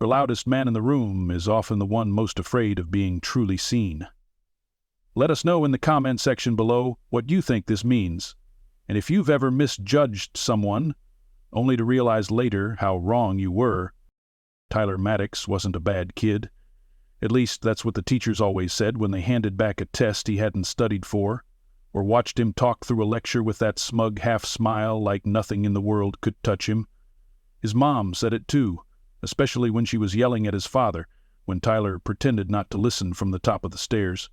The loudest man in the room is often the one most afraid of being truly seen. Let us know in the comment section below what you think this means, and if you've ever misjudged someone, only to realize later how wrong you were. Tyler Maddox wasn't a bad kid. At least that's what the teachers always said when they handed back a test he hadn't studied for, or watched him talk through a lecture with that smug half-smile like nothing in the world could touch him. His mom said it too, especially when she was yelling at his father, when Tyler pretended not to listen from the top of the stairs.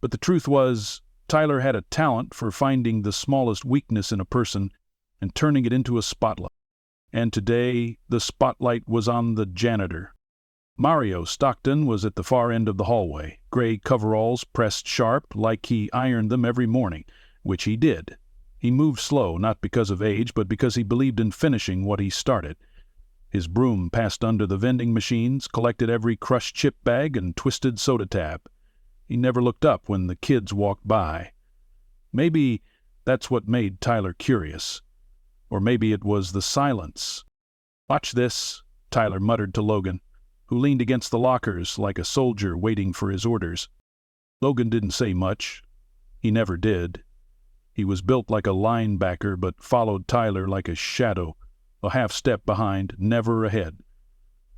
But the truth was, Tyler had a talent for finding the smallest weakness in a person and turning it into a spotlight. And today, the spotlight was on the janitor. Mario Stockton was at the far end of the hallway, gray coveralls pressed sharp like he ironed them every morning, which he did. He moved slow, not because of age, but because he believed in finishing what he started. His broom passed under the vending machines, collected every crushed chip bag and twisted soda tab. He never looked up when the kids walked by. Maybe that's what made Tyler curious. Or maybe it was the silence. "Watch this," Tyler muttered to Logan, who leaned against the lockers like a soldier waiting for his orders. Logan didn't say much. He never did. He was built like a linebacker but followed Tyler like a shadow, a half step behind, never ahead.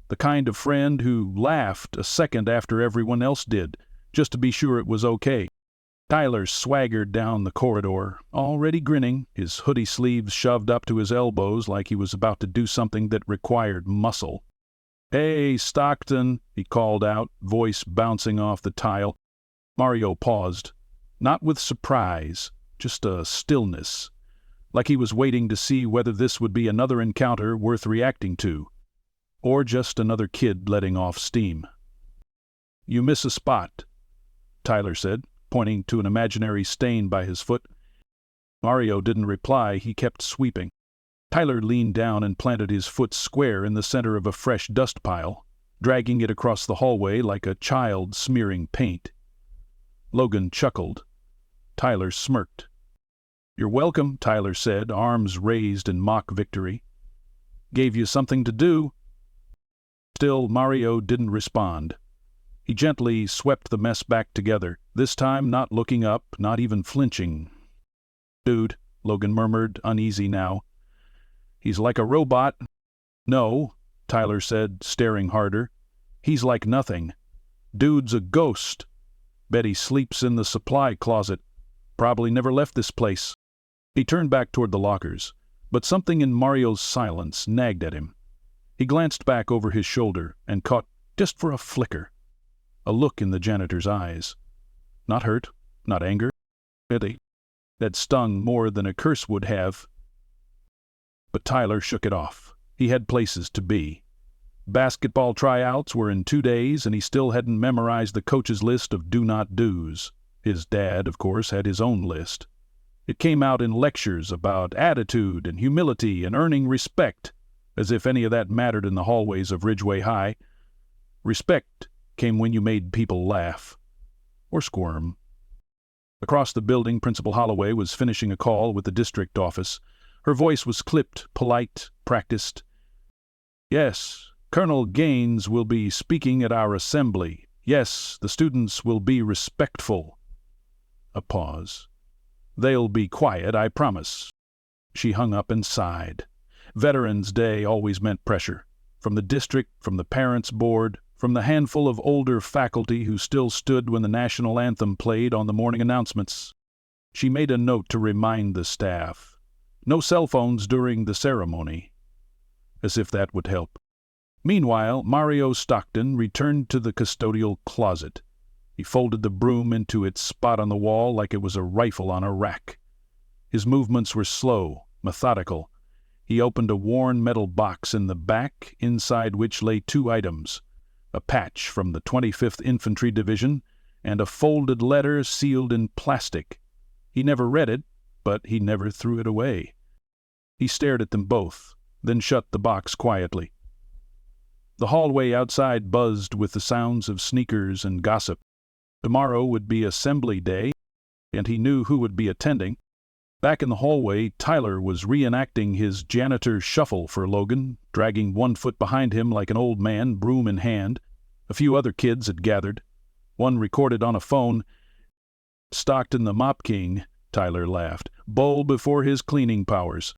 The kind of friend who laughed a second after everyone else did, just to be sure it was okay. Tyler swaggered down the corridor, already grinning, his hoodie sleeves shoved up to his elbows like he was about to do something that required muscle. "Hey, Stockton," he called out, voice bouncing off the tile. Mario paused, not with surprise, just a stillness, like he was waiting to see whether this would be another encounter worth reacting to, or just another kid letting off steam. "You miss a spot," Tyler said, pointing to an imaginary stain by his foot. Mario didn't reply. He kept sweeping. Tyler leaned down and planted his foot square in the center of a fresh dust pile, dragging it across the hallway like a child smearing paint. Logan chuckled. Tyler smirked. "You're welcome," Tyler said, arms raised in mock victory. "Gave you something to do." Still, Mario didn't respond. He gently swept the mess back together, this time not looking up, not even flinching. "Dude," Logan murmured, uneasy now. "He's like a robot." "No," Tyler said, staring harder. "He's like nothing. Dude's a ghost. Bet he sleeps in the supply closet. Probably never left this place." He turned back toward the lockers, but something in Mario's silence nagged at him. He glanced back over his shoulder and caught, just for a flicker, a look in the janitor's eyes. Not hurt, not anger, pity. That stung more than a curse would have. But Tyler shook it off. He had places to be. Basketball tryouts were in 2 days, and he still hadn't memorized the coach's list of do-not-dos. His dad, of course, had his own list. It came out in lectures about attitude and humility and earning respect, as if any of that mattered in the hallways of Ridgeway High. Respect came when you made people laugh. Or squirm. Across the building, Principal Holloway was finishing a call with the district office. Her voice was clipped, polite, practiced. "Yes, Colonel Gaines will be speaking at our assembly. Yes, the students will be respectful." A pause. "They'll be quiet, I promise." She hung up and sighed. Veterans Day always meant pressure. From the district, from the parents' board, from the handful of older faculty who still stood when the national anthem played on the morning announcements. She made a note to remind the staff. No cell phones during the ceremony. As if that would help. Meanwhile, Mario Stockton returned to the custodial closet. He folded the broom into its spot on the wall like it was a rifle on a rack. His movements were slow, methodical. He opened a worn metal box in the back, inside which lay 2 items. A patch from the 25th Infantry Division, and a folded letter sealed in plastic. He never read it, but he never threw it away. He stared at them both, then shut the box quietly. The hallway outside buzzed with the sounds of sneakers and gossip. Tomorrow would be assembly day, and he knew who would be attending. Back in the hallway, Tyler was reenacting his janitor shuffle for Logan, dragging one foot behind him like an old man, broom in hand. A few other kids had gathered. One recorded on a phone, "Stockton the Mop King," Tyler laughed, "bowl before his cleaning powers."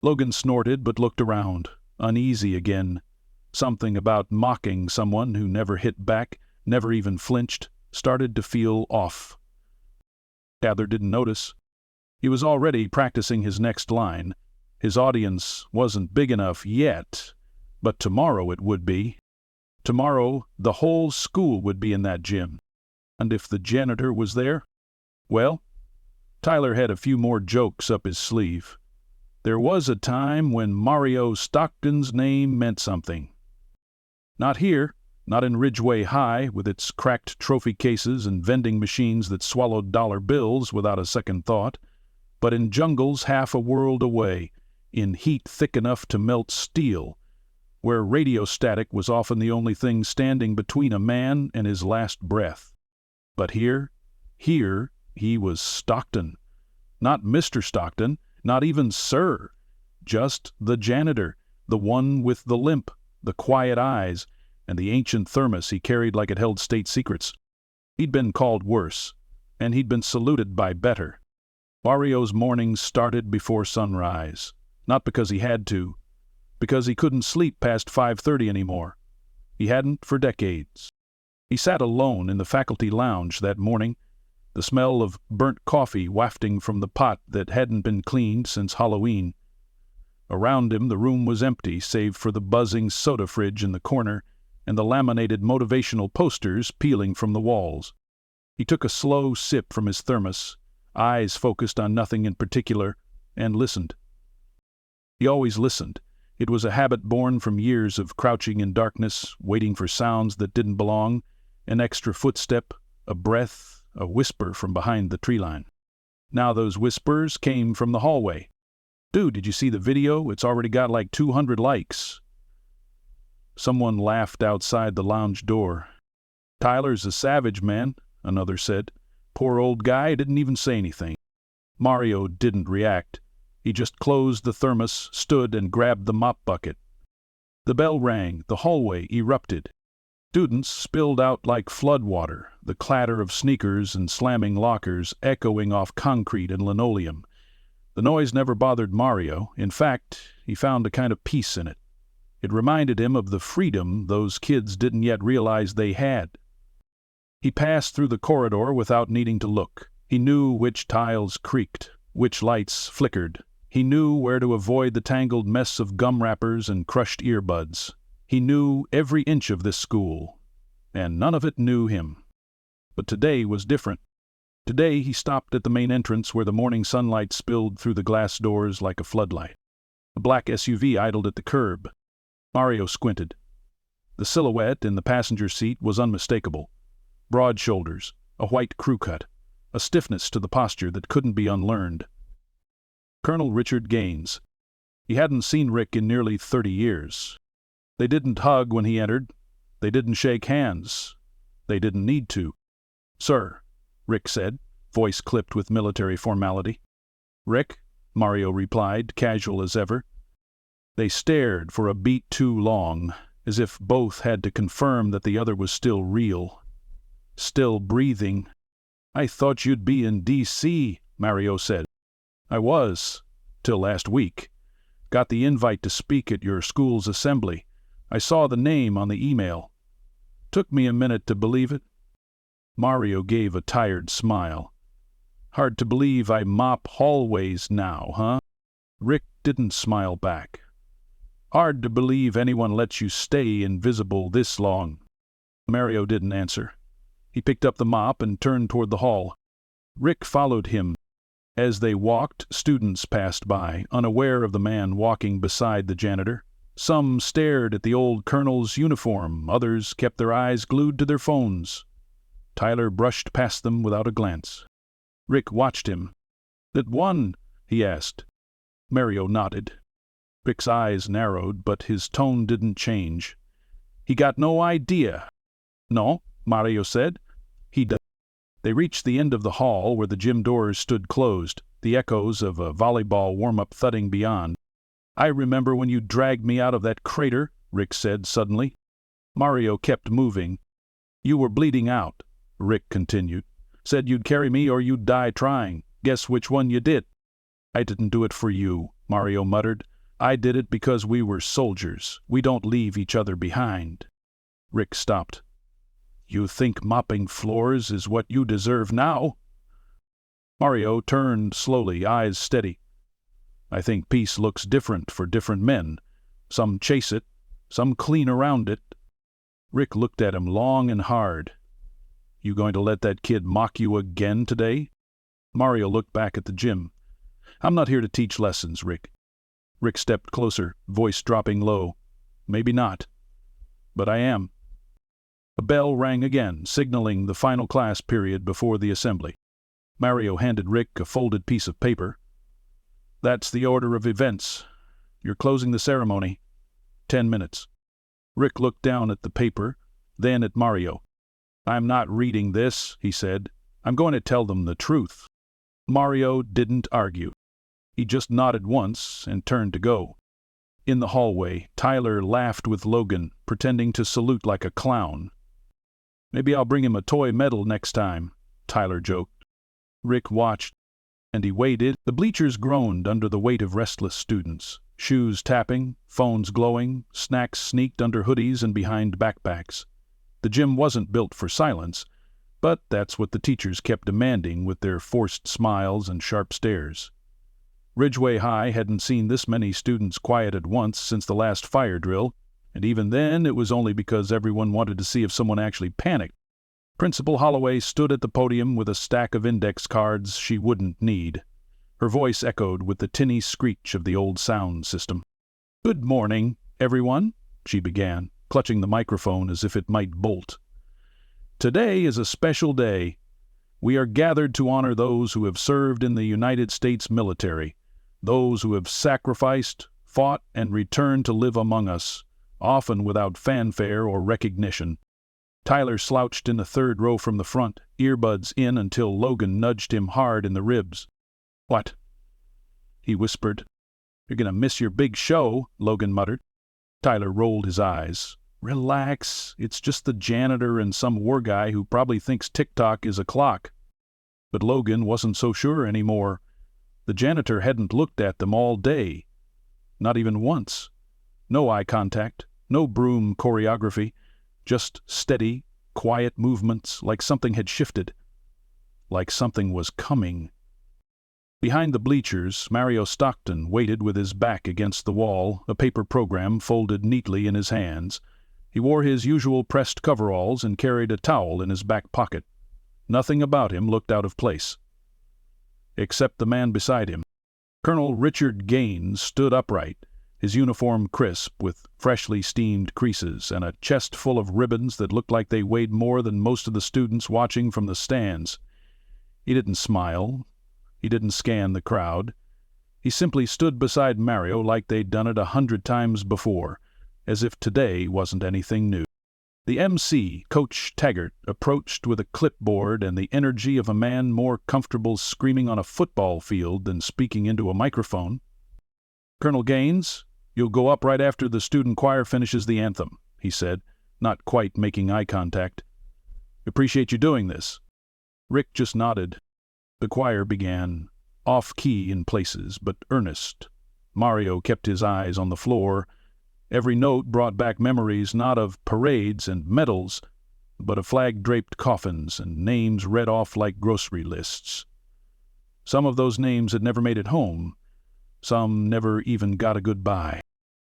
Logan snorted but looked around, uneasy again. Something about mocking someone who never hit back, never even flinched, started to feel off. Tyler didn't notice. He was already practicing his next line. His audience wasn't big enough yet, but tomorrow it would be. Tomorrow the whole school would be in that gym. And if the janitor was there, well, Tyler had a few more jokes up his sleeve. There was a time when Mario Stockton's name meant something. Not here, not in Ridgeway High with its cracked trophy cases and vending machines that swallowed dollar bills without a second thought, but in jungles half a world away, in heat thick enough to melt steel, where radio static was often the only thing standing between a man and his last breath. But here he was Stockton. Not Mr. Stockton, not even Sir. Just the janitor, the one with the limp, the quiet eyes, and the ancient thermos he carried like it held state secrets. He'd been called worse, and he'd been saluted by better. Mario's mornings started before sunrise, not because he had to, because he couldn't sleep past 5:30 anymore. He hadn't for decades. He sat alone in the faculty lounge that morning, the smell of burnt coffee wafting from the pot that hadn't been cleaned since Halloween. Around him the room was empty save for the buzzing soda fridge in the corner and the laminated motivational posters peeling from the walls. He took a slow sip from his thermos, eyes focused on nothing in particular, and listened. He always listened. It was a habit born from years of crouching in darkness, waiting for sounds that didn't belong, an extra footstep, a breath, a whisper from behind the tree line. Now those whispers came from the hallway. "Dude, did you see the video? It's already got like 200 likes. Someone laughed outside the lounge door. "Tyler's a savage, man," another said. "Poor old guy didn't even say anything." Mario didn't react. He just closed the thermos, stood, and grabbed the mop bucket. The bell rang. The hallway erupted. Students spilled out like floodwater, the clatter of sneakers and slamming lockers echoing off concrete and linoleum. The noise never bothered Mario. In fact, he found a kind of peace in it. It reminded him of the freedom those kids didn't yet realize they had. He passed through the corridor without needing to look. He knew which tiles creaked, which lights flickered. He knew where to avoid the tangled mess of gum wrappers and crushed earbuds. He knew every inch of this school, and none of it knew him. But today was different. Today he stopped at the main entrance where the morning sunlight spilled through the glass doors like a floodlight. A black SUV idled at the curb. Mario squinted. The silhouette in the passenger seat was unmistakable. Broad shoulders, a white crew cut, a stiffness to the posture that couldn't be unlearned. Colonel Richard Gaines. He hadn't seen Rick in nearly 30 years. They didn't hug when he entered. They didn't shake hands. They didn't need to. "Sir," Rick said, voice clipped with military formality. "Rick," Mario replied, casual as ever. They stared for a beat too long, as if both had to confirm that the other was still real. Still breathing. "I thought you'd be in D.C., Mario said. "I was, till last week. Got the invite to speak at your school's assembly. I saw the name on the email. Took me a minute to believe it." Mario gave a tired smile. "Hard to believe I mop hallways now, huh?" Rick didn't smile back. "Hard to believe anyone lets you stay invisible this long." Mario didn't answer. He picked up the mop and turned toward the hall. Rick followed him. As they walked, students passed by, unaware of the man walking beside the janitor. Some stared at the old colonel's uniform, others kept their eyes glued to their phones. Tyler brushed past them without a glance. Rick watched him. "That one?" he asked. Mario nodded. Rick's eyes narrowed, but his tone didn't change. "He got no idea." "No," Mario said. "He does." They reached the end of the hall where the gym doors stood closed. the echoes of a volleyball warm-up thudding beyond. "I remember when you dragged me out of that crater," Rick said suddenly. Mario kept moving. "You were bleeding out," Rick continued. "Said you'd carry me or you'd die trying. Guess which one you did." "I didn't do it for you," Mario muttered. "I did it because we were soldiers. We don't leave each other behind." Rick stopped. "You think mopping floors is what you deserve now?" Mario turned slowly, eyes steady. "I think peace looks different for different men. Some chase it, some clean around it." Rick looked at him long and hard. "You going to let that kid mock you again today?" Mario looked back at the gym. "I'm not here to teach lessons, Rick." Rick stepped closer, voice dropping low. "Maybe not. But I am." A bell rang again, signaling the final class period before the assembly. Mario handed Rick a folded piece of paper. "That's the order of events. You're closing the ceremony. 10 minutes. Rick looked down at the paper, then at Mario. "I'm not reading this," he said. "I'm going to tell them the truth." Mario didn't argue. He just nodded once and turned to go. In the hallway, Tyler laughed with Logan, pretending to salute like a clown. "Maybe I'll bring him a toy medal next time," Tyler joked. Rick watched, and he waited. The bleachers groaned under the weight of restless students. Shoes tapping, phones glowing, snacks sneaked under hoodies and behind backpacks. The gym wasn't built for silence, but that's what the teachers kept demanding with their forced smiles and sharp stares. Ridgeway High hadn't seen this many students quiet at once since the last fire drill, and even then it was only because everyone wanted to see if someone actually panicked. Principal Holloway stood at the podium with a stack of index cards she wouldn't need. Her voice echoed with the tinny screech of the old sound system. "Good morning, everyone," she began, clutching the microphone as if it might bolt. "Today is a special day. We are gathered to honor those who have served in the United States military, those who have sacrificed, fought, and returned to live among us, often without fanfare or recognition." Tyler slouched in the third row from the front, earbuds in until Logan nudged him hard in the ribs. "What?" he whispered. "You're going to miss your big show," Logan muttered. Tyler rolled his eyes. "Relax. It's just the janitor and some war guy who probably thinks TikTok is a clock." But Logan wasn't so sure anymore. The janitor hadn't looked at them all day. Not even once. No eye contact, no broom choreography, just steady, quiet movements like something had shifted. Like something was coming. Behind the bleachers, Mario Stockton waited with his back against the wall, a paper program folded neatly in his hands. He wore his usual pressed coveralls and carried a towel in his back pocket. Nothing about him looked out of place. Except the man beside him. Colonel Richard Gaines stood upright, his uniform crisp with freshly steamed creases and a chest full of ribbons that looked like they weighed more than most of the students watching from the stands. He didn't smile. He didn't scan the crowd. He simply stood beside Mario like they'd done it 100 times before, as if today wasn't anything new. The MC, Coach Taggart, approached with a clipboard and the energy of a man more comfortable screaming on a football field than speaking into a microphone. "Colonel Gaines, you'll go up right after the student choir finishes the anthem," he said, not quite making eye contact. "Appreciate you doing this." Rick just nodded. The choir began, off-key in places, but earnest. Mario kept his eyes on the floor. Every note brought back memories not of parades and medals, but of flag-draped coffins and names read off like grocery lists. Some of those names had never made it home. Some never even got a goodbye.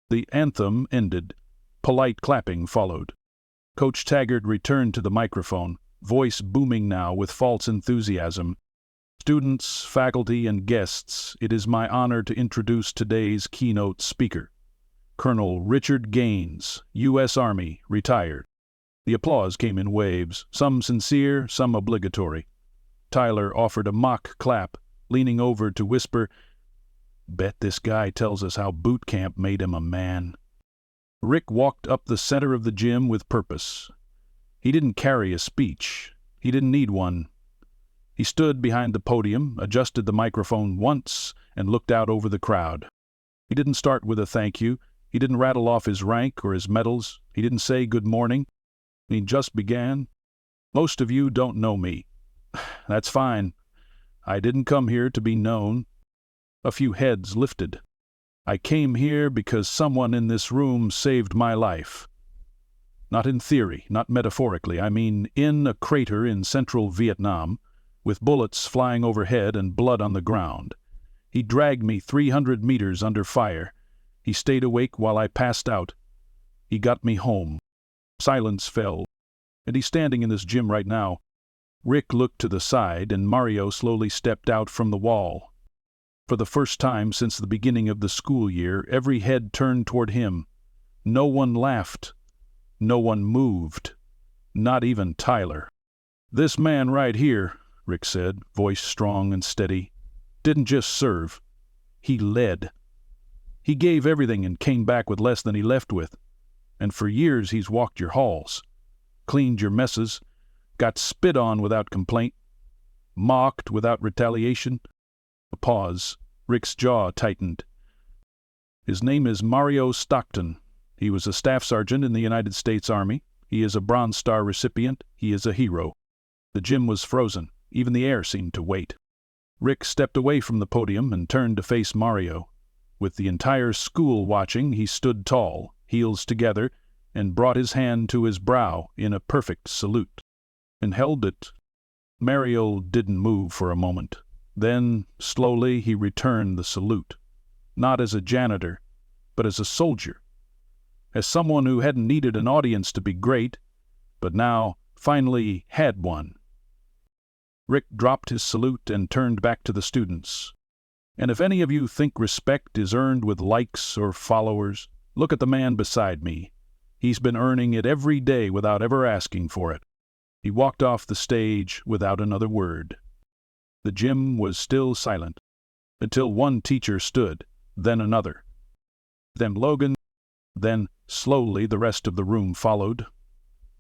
The anthem ended. Polite clapping followed. Coach Taggart returned to the microphone, voice booming now with false enthusiasm. "Students, faculty, and guests, it is my honor to introduce today's keynote speaker. Colonel Richard Gaines, U.S. Army, retired." The applause came in waves, some sincere, some obligatory. Tyler offered a mock clap, leaning over to whisper, "Bet this guy tells us how boot camp made him a man." Rick walked up the center of the gym with purpose. He didn't carry a speech. He didn't need one. He stood behind the podium, adjusted the microphone once, and looked out over the crowd. He didn't start with a thank you. He didn't rattle off his rank or his medals. He didn't say good morning. He just began. Most of you don't know me. That's fine. I didn't come here to be known. A few heads lifted. I came here because someone in this room saved my life. Not in theory, not metaphorically. I mean in a crater in central Vietnam, with bullets flying overhead and blood on the ground. He dragged me 300 meters under fire. He stayed awake while I passed out. He got me home. Silence fell. And he's standing in this gym right now. Rick looked to the side, and Mario slowly stepped out from the wall. For the first time since the beginning of the school year, every head turned toward him. No one laughed. No one moved. Not even Tyler. "This man right here," Rick said, voice strong and steady, "didn't just serve. He led. He gave everything and came back with less than he left with. And for years he's walked your halls, cleaned your messes, got spit on without complaint, mocked without retaliation." A pause. Rick's jaw tightened. "His name is Mario Stockton. He was a staff sergeant in the United States Army. He is a Bronze Star recipient. He is a hero." The gym was frozen. Even the air seemed to wait. Rick stepped away from the podium and turned to face Mario. With the entire school watching, he stood tall, heels together, and brought his hand to his brow in a perfect salute. And held it. Mario didn't move for a moment. Then, slowly, he returned the salute. Not as a janitor, but as a soldier. As someone who hadn't needed an audience to be great, but now finally had one. Rick dropped his salute and turned back to the students. "And if any of you think respect is earned with likes or followers, look at the man beside me. He's been earning it every day without ever asking for it." He walked off the stage without another word. The gym was still silent, until one teacher stood, then another. Then Logan, then slowly the rest of the room followed,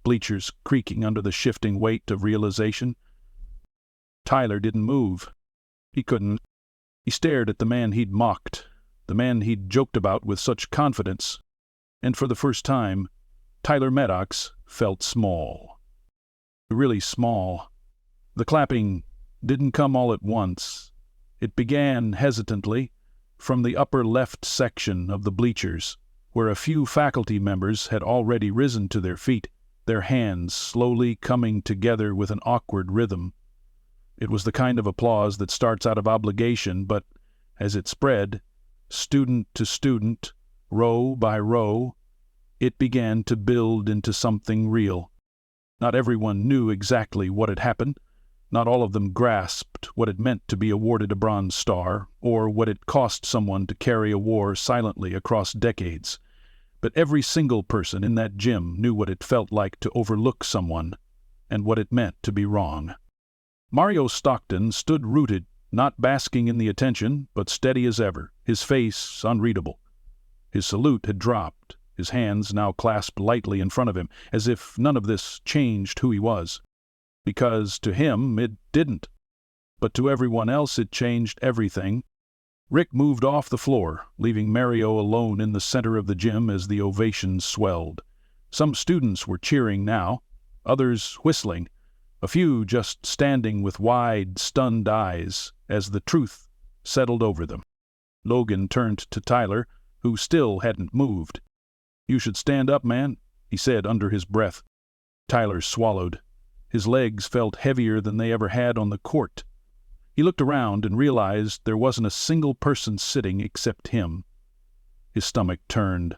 bleachers creaking under the shifting weight of realization. Tyler didn't move. He couldn't. He stared at the man he'd mocked, the man he'd joked about with such confidence, and for the first time, Tyler Maddox felt small. Really small. The clapping didn't come all at once. It began hesitantly from the upper left section of the bleachers, where a few faculty members had already risen to their feet, their hands slowly coming together with an awkward rhythm. It was the kind of applause that starts out of obligation, but as it spread, student to student, row by row, it began to build into something real. Not everyone knew exactly what had happened. Not all of them grasped what it meant to be awarded a Bronze Star, or what it cost someone to carry a war silently across decades. But every single person in that gym knew what it felt like to overlook someone, and what it meant to be wrong. Mario Stockton stood rooted, not basking in the attention, but steady as ever, his face unreadable. His salute had dropped, his hands now clasped lightly in front of him, as if none of this changed who he was. Because to him it didn't. But to everyone else it changed everything. Rick moved off the floor, leaving Mario alone in the center of the gym as the ovations swelled. Some students were cheering now, others whistling, a few just standing with wide, stunned eyes as the truth settled over them. Logan turned to Tyler, who still hadn't moved. "You should stand up, man," he said under his breath. Tyler swallowed. His legs felt heavier than they ever had on the court. He looked around and realized there wasn't a single person sitting except him. His stomach turned.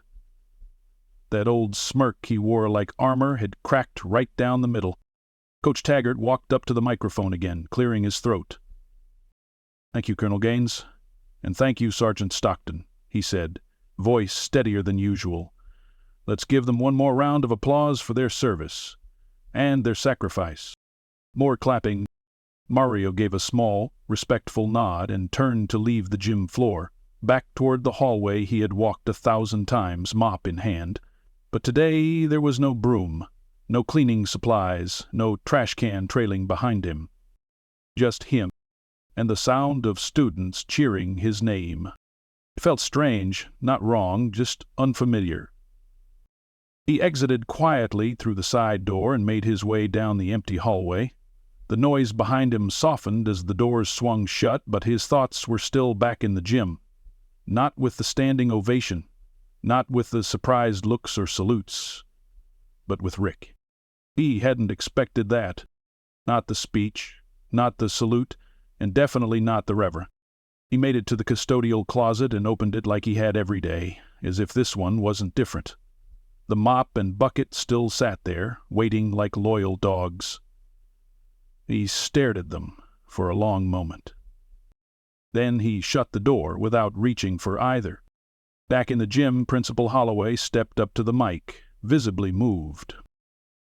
That old smirk he wore like armor had cracked right down the middle. Coach Taggart walked up to the microphone again, clearing his throat. "Thank you, Colonel Gaines, and thank you, Sergeant Stockton," he said, voice steadier than usual. "Let's give them one more round of applause for their service and their sacrifice." More clapping. Mario gave a small, respectful nod and turned to leave the gym floor, back toward the hallway he had walked 1,000 times, mop in hand. But today there was no broom, no cleaning supplies, no trash can trailing behind him. Just him, and the sound of students cheering his name. It felt strange, not wrong, just unfamiliar. He exited quietly through the side door and made his way down the empty hallway. The noise behind him softened as the doors swung shut, but his thoughts were still back in the gym. Not with the standing ovation, not with the surprised looks or salutes, but with Rick. He hadn't expected that. Not the speech, not the salute, and definitely not the reverend. He made it to the custodial closet and opened it like he had every day, as if this one wasn't different. The mop and bucket still sat there, waiting like loyal dogs. He stared at them for a long moment. Then he shut the door without reaching for either. Back in the gym, Principal Holloway stepped up to the mic, visibly moved.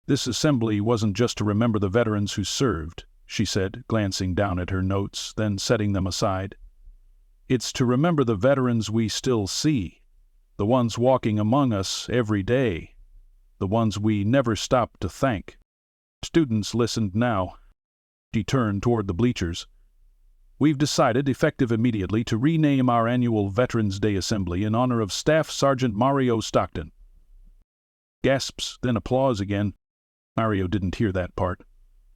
"This assembly wasn't just to remember the veterans who served," she said, glancing down at her notes, then setting them aside. "It's to remember the veterans we still see, the ones walking among us every day, the ones we never stop to thank." Students listened now. She turned toward the bleachers. "We've decided, effective immediately, to rename our annual Veterans Day Assembly in honor of Staff Sergeant Mario Stockton." Gasps, then applause again. Mario didn't hear that part.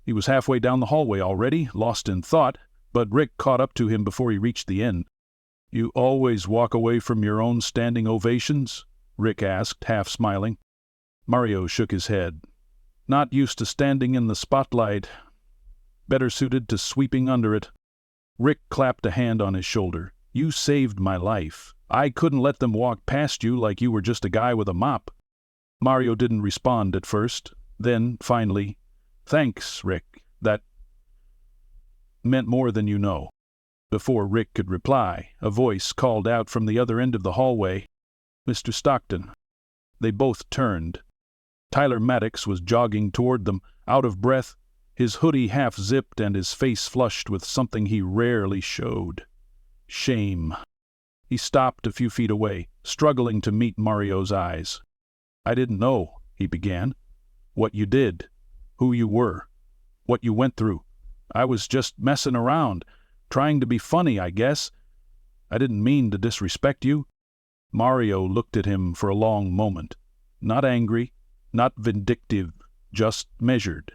He was halfway down the hallway already, lost in thought, but Rick caught up to him before he reached the end. "You always walk away from your own standing ovations?" Rick asked, half smiling. Mario shook his head. "Not used to standing in the spotlight. Better suited to sweeping under it." Rick clapped a hand on his shoulder. "You saved my life. I couldn't let them walk past you like you were just a guy with a mop." Mario didn't respond at first. Then, finally, "Thanks, Rick. That meant more than you know." Before Rick could reply, a voice called out from the other end of the hallway, "Mr. Stockton." They both turned. Tyler Maddox was jogging toward them, out of breath, his hoodie half-zipped and his face flushed with something he rarely showed: shame. He stopped a few feet away, struggling to meet Mario's eyes. "I didn't know," he began, "what you did, who you were, what you went through. I was just messing around, trying to be funny, I guess. I didn't mean to disrespect you." Mario looked at him for a long moment. Not angry, not vindictive, just measured.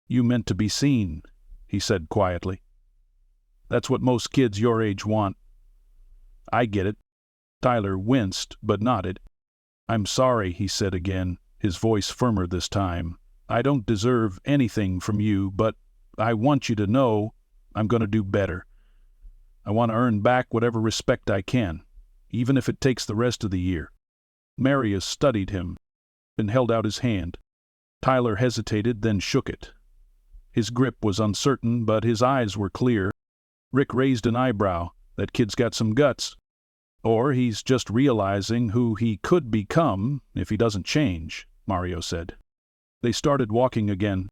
"You meant to be seen," he said quietly. "That's what most kids your age want." "I get it." Tyler winced, but nodded. "I'm sorry," he said again, his voice firmer this time. "I don't deserve anything from you, but I want you to know I'm going to do better. I want to earn back whatever respect I can, even if it takes the rest of the year." Marius studied him, and held out his hand. Tyler hesitated, then shook it. His grip was uncertain, but his eyes were clear. Rick raised an eyebrow. "That kid's got some guts. Or he's just realizing who he could become if he doesn't change," Mario said. They started walking again.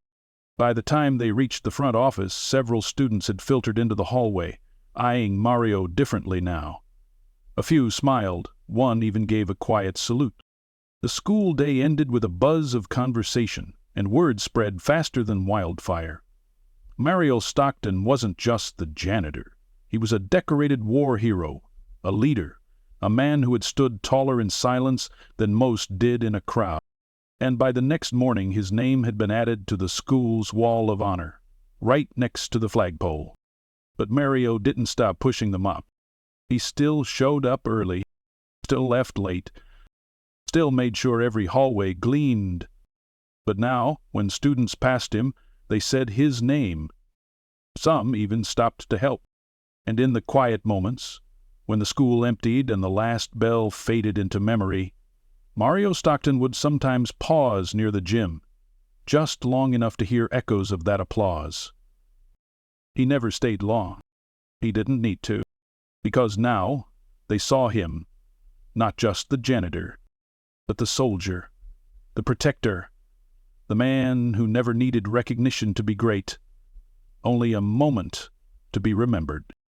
By the time they reached the front office, several students had filtered into the hallway, eyeing Mario differently now. A few smiled. One even gave a quiet salute. The school day ended with a buzz of conversation, and word spread faster than wildfire. Mario Stockton wasn't just the janitor. He was a decorated war hero, a leader, a man who had stood taller in silence than most did in a crowd. And by the next morning his name had been added to the school's wall of honor, right next to the flagpole. But Mario didn't stop pushing them up. He still showed up early, still left late, still made sure every hallway gleamed. But now, when students passed him, they said his name. Some even stopped to help. And in the quiet moments, when the school emptied and the last bell faded into memory, Mario Stockton would sometimes pause near the gym, just long enough to hear echoes of that applause. He never stayed long. He didn't need to, because now they saw him, not just the janitor, but the soldier, the protector, the man who never needed recognition to be great, only a moment to be remembered.